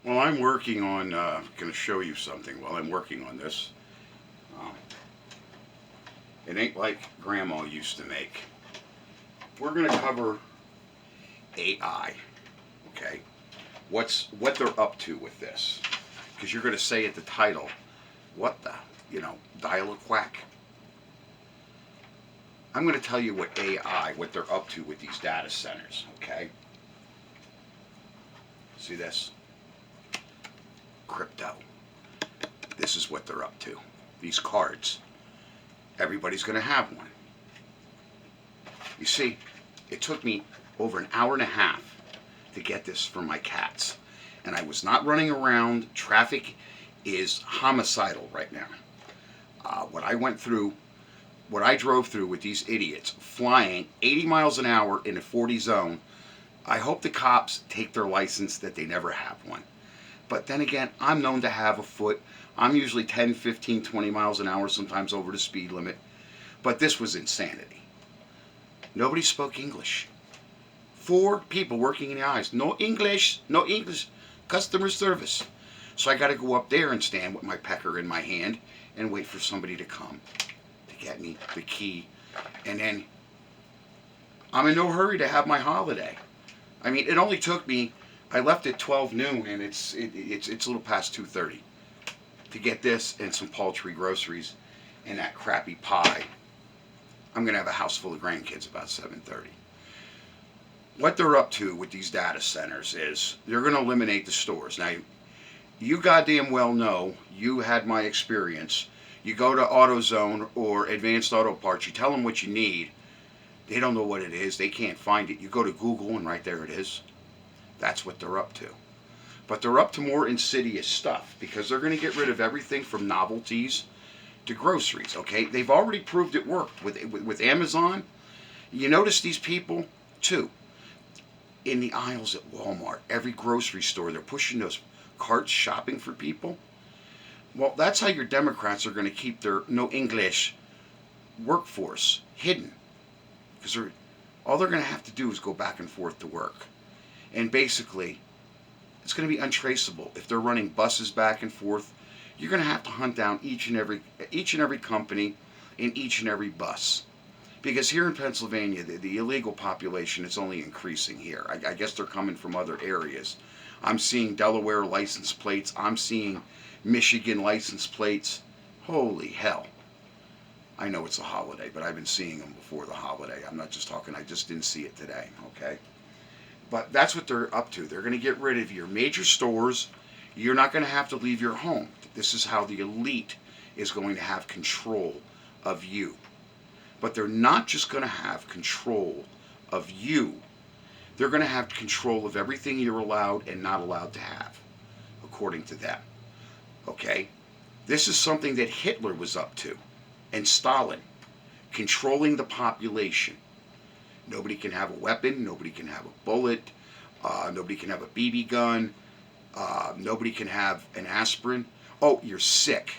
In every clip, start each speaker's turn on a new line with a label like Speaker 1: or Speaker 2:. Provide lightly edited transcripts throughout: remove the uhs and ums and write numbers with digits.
Speaker 1: Well, I'm working on, going to show you something while I'm working on this. Uh, it ain't like Grandma used to make. We're going to cover AI, okay? What they're up to with this. Because you're going to say at the title, what the, dial a quack. I'm going to tell you what AI, what they're up to with these data centers, okay? See this? Crypto. This is what they're up to. These cards. Everybody's going to have one. You see, it took me over an hour and a half to get this for my cats. And I was not running around. Traffic is homicidal right now. What I went through, what I drove through with these idiots flying 80 miles an hour in a 40 zone, I hope the cops take their license that they never have one. But then again, I'm known to have a foot. I'm usually 10, 15, 20 miles an hour, sometimes over the speed limit. But this was insanity. Nobody spoke English. 4 people working in the eyes. No English, no English. Customer service. So I got to go up there and stand with my pecker in my hand and wait for somebody to come to get me the key. And then I'm in no hurry to have my holiday. I mean, it only took me, I left at 12 noon and it's a little past 2:30 to get this and some paltry groceries and that crappy pie. I'm going to have a house full of grandkids about 7:30. What they're up to with these data centers is they're going to eliminate the stores. Now, you goddamn well know, you had my experience. You go to AutoZone or Advanced Auto Parts, you tell them what you need. They don't know what it is. They can't find it. You go to Google and right there it is. That's what they're up to. But they're up to more insidious stuff because they're going to get rid of everything from novelties to groceries, okay? They've already proved it worked with Amazon. You notice these people, too, in the aisles at Walmart, every grocery store, they're pushing those carts shopping for people. Well, that's how your Democrats are going to keep their no English workforce hidden. Because all they're going to have to do is go back and forth to work. And basically, it's going to be untraceable. If they're running buses back and forth, you're going to have to hunt down each and every company in each and every bus. Because here in Pennsylvania, the illegal population is only increasing here. I guess they're coming from other areas. I'm seeing Delaware license plates. I'm seeing Michigan license plates. Holy hell. I know it's a holiday, but I've been seeing them before the holiday. I'm not just talking, I just didn't see it today, okay? But that's what they're up to. They're going to get rid of your major stores. You're not going to have to leave your home. This is how the elite is going to have control of you. But they're not just going to have control of you. They're going to have control of everything you're allowed and not allowed to have, according to them. Okay? This is something that Hitler was up to, and Stalin, controlling the population. Nobody can have a weapon. Nobody can have a bullet. Nobody can have a BB gun. Nobody can have an aspirin. Oh, you're sick.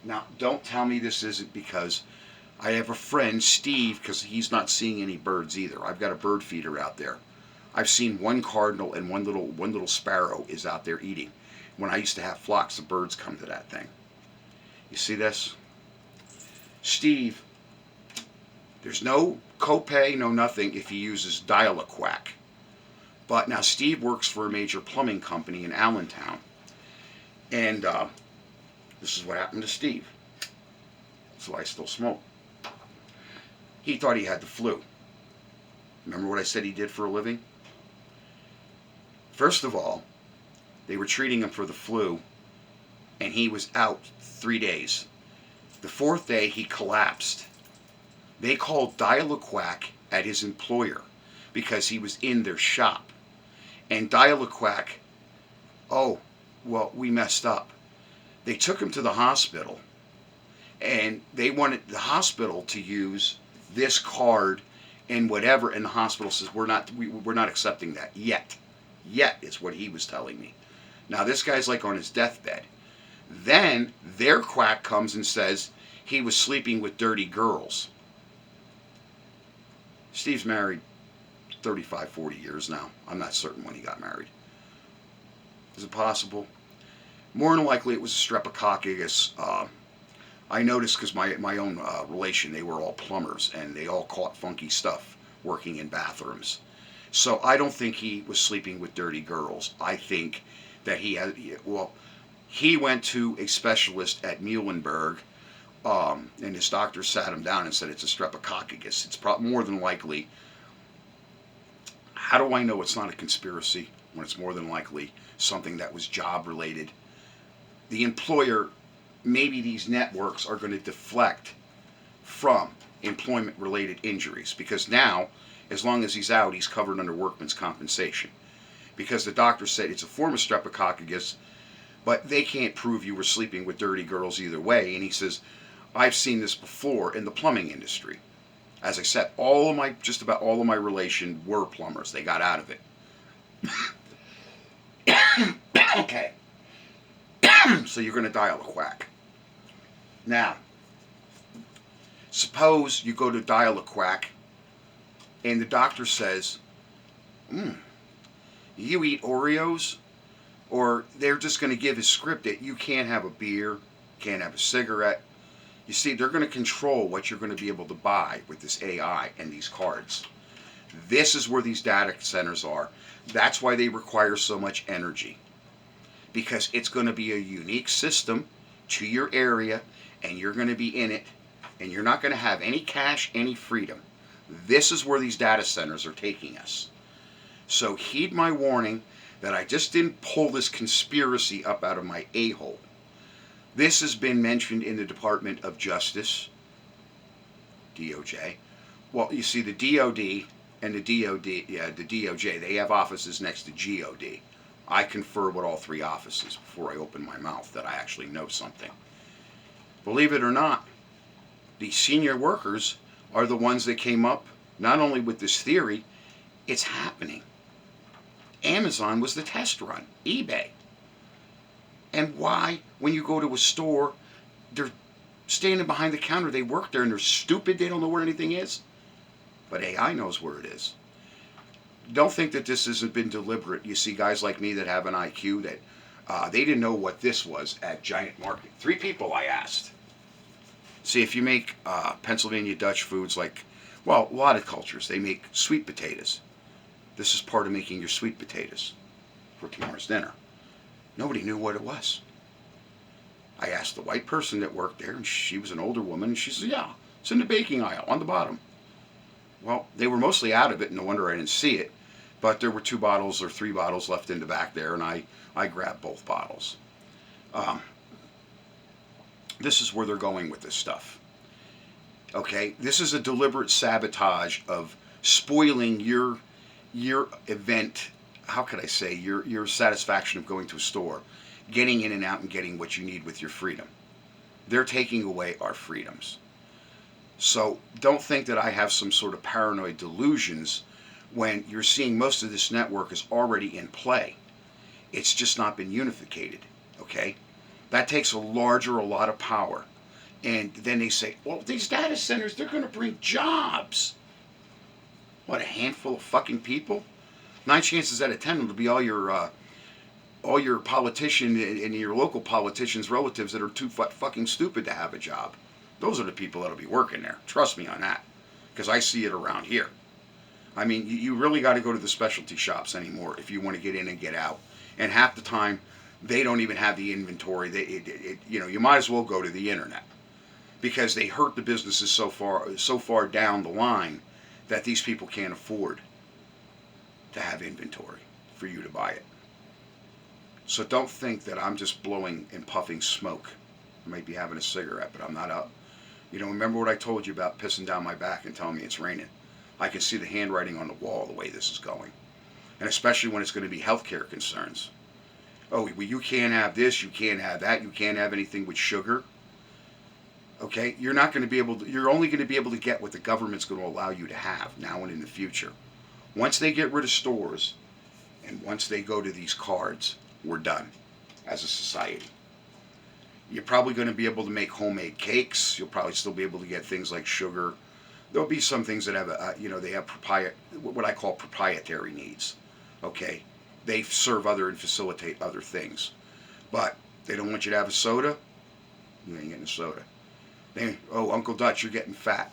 Speaker 1: Now, don't tell me this isn't because I have a friend, Steve, because he's not seeing any birds either. I've got a bird feeder out there. I've seen one cardinal and one little sparrow is out there eating. When I used to have flocks of birds come to that thing. You see this? Steve, there's no copay, no nothing if he uses Dial-A-Quack. But now Steve works for a major plumbing company in Allentown. And this is what happened to Steve. That's why I still smoke. He thought he had the flu. Remember what I said he did for a living? First of all, they were treating him for the flu, and he was out 3 days. The 4th day, he collapsed. They called Dial-A-Quack at his employer because he was in their shop. And Dial-A-Quack, oh, well, we messed up. They took him to the hospital, and they wanted the hospital to use this card and whatever, and the hospital says, we're not accepting that yet. Yet is what he was telling me. Now, this guy's like on his deathbed. Then their quack comes and says he was sleeping with dirty girls. Steve's married 35, 40 years now. I'm not certain when he got married. Is it possible? More than likely it was a streptococcus. I noticed because my own relation, they were all plumbers, and they all caught funky stuff working in bathrooms. So I don't think he was sleeping with dirty girls. I think that he went to a specialist at Muhlenberg, and his doctor sat him down and said it's a streptococcus. It's more than likely. How do I know it's not a conspiracy when it's more than likely something that was job related? The employer, maybe these networks are going to deflect from employment related injuries, because now, as long as he's out, he's covered under workman's compensation. Because the doctor said it's a form of streptococcus, but they can't prove you were sleeping with dirty girls either way. And he says, I've seen this before in the plumbing industry. As I said, just about all of my relation were plumbers. They got out of it. Okay. So you're going to dial a quack. Now, suppose you go to dial a quack and the doctor says, you eat Oreos? Or they're just going to give a script that you can't have a beer, can't have a cigarette. You see, they're going to control what you're going to be able to buy with this AI and these cards. This is where these data centers are. That's why they require so much energy. Because it's going to be a unique system to your area, and you're going to be in it, and you're not going to have any cash, any freedom. This is where these data centers are taking us. So heed my warning that I just didn't pull this conspiracy up out of my a-hole. This has been mentioned in the Department of Justice, DOJ. Well, you see, the DOD and the DOJ, they have offices next to GOD. I confer with all three offices before I open my mouth that I actually know something. Believe it or not, the senior workers are the ones that came up not only with this theory, it's happening. Amazon was the test run, eBay. And why, when you go to a store, they're standing behind the counter, they work there and they're stupid, they don't know where anything is? But AI knows where it is. Don't think that this hasn't been deliberate. You see guys like me that have an IQ that they didn't know what this was at Giant Market. 3 people I asked. See, if you make Pennsylvania Dutch foods like, well, a lot of cultures, they make sweet potatoes. This is part of making your sweet potatoes for tomorrow's dinner. Nobody knew what it was. I asked the white person that worked there, and she was an older woman, and she said, yeah, it's in the baking aisle on the bottom. Well, they were mostly out of it, and no wonder I didn't see it. But there were 2 bottles or 3 bottles left in the back there, and I grabbed both bottles. This is where they're going with this stuff. Okay, this is a deliberate sabotage of spoiling your event. How could I say your satisfaction of going to a store, getting in and out and getting what you need with your freedom. They're taking away our freedoms. So don't think that I have some sort of paranoid delusions when you're seeing most of this network is already in play. It's just not been unificated, okay? That takes a lot of power. And then they say, well, these data centers, they're going to bring jobs. What, a handful of fucking people? 9 chances out of 10 it'll be all your politician and your local politicians' relatives that are too fucking stupid to have a job. Those are the people that'll be working there. Trust me on that, because I see it around here. I mean, you really got to go to the specialty shops anymore if you want to get in and get out. And half the time, they don't even have the inventory. You might as well go to the internet, because they hurt the businesses so far down the line that these people can't afford to have inventory for you to buy it. So don't think that I'm just blowing and puffing smoke. I might be having a cigarette, but I'm not up. Remember what I told you about pissing down my back and telling me it's raining? I can see the handwriting on the wall the way this is going. And especially when it's going to be healthcare concerns. Oh, well, you can't have this, you can't have that, you can't have anything with sugar. Okay, you're only going to be able to get what the government's going to allow you to have now and in the future. Once they get rid of stores, and once they go to these cards, we're done as a society. You're probably going to be able to make homemade cakes. You'll probably still be able to get things like sugar. There'll be some things that have, they have what I call proprietary needs. Okay, they serve other and facilitate other things. But they don't want you to have a soda. You ain't getting a soda. Oh, Uncle Dutch, you're getting fat.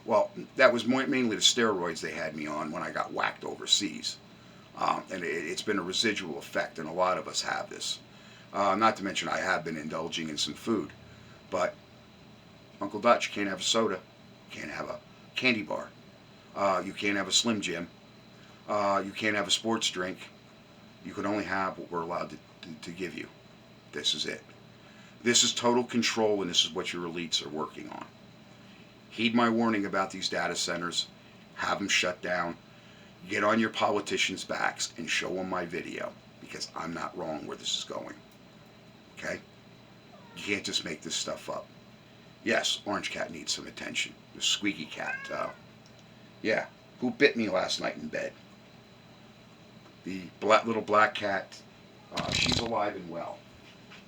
Speaker 1: Well, that was mainly the steroids they had me on when I got whacked overseas. And it's been a residual effect, and a lot of us have this. Not to mention I have been indulging in some food. But Uncle Dutch, you can't have a soda. You can't have a candy bar. You can't have a Slim Jim. You can't have a sports drink. You can only have what we're allowed to give you. This is it. This is total control, and this is what your elites are working on. Heed my warning about these data centers. Have them shut down. Get on your politicians' backs and show them my video, because I'm not wrong where this is going. Okay? You can't just make this stuff up. Yes, Orange Cat needs some attention. The squeaky cat. Yeah, who bit me last night in bed? The little black cat. She's alive and well.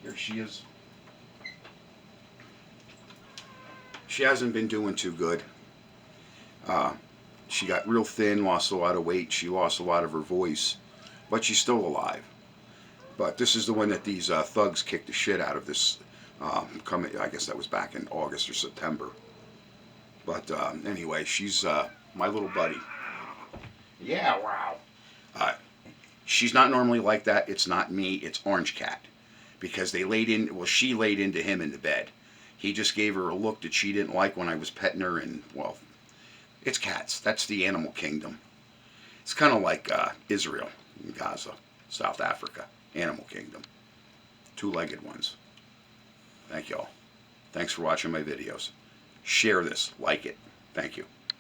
Speaker 1: Here she is. She hasn't been doing too good. She got real thin, lost a lot of weight. She lost a lot of her voice, but she's still alive. But this is the one that these thugs kicked the shit out of. This I guess that was back in August or September. But anyway, she's my little buddy. Yeah, wow. She's not normally like that. It's not me. It's Orange Cat, because they laid in. Well, she laid into him in the bed. He just gave her a look that she didn't like when I was petting her, and, well, it's cats. That's the animal kingdom. It's kind of like Israel and Gaza, South Africa, animal kingdom. Two-legged ones. Thank y'all. Thanks for watching my videos. Share this. Like it. Thank you.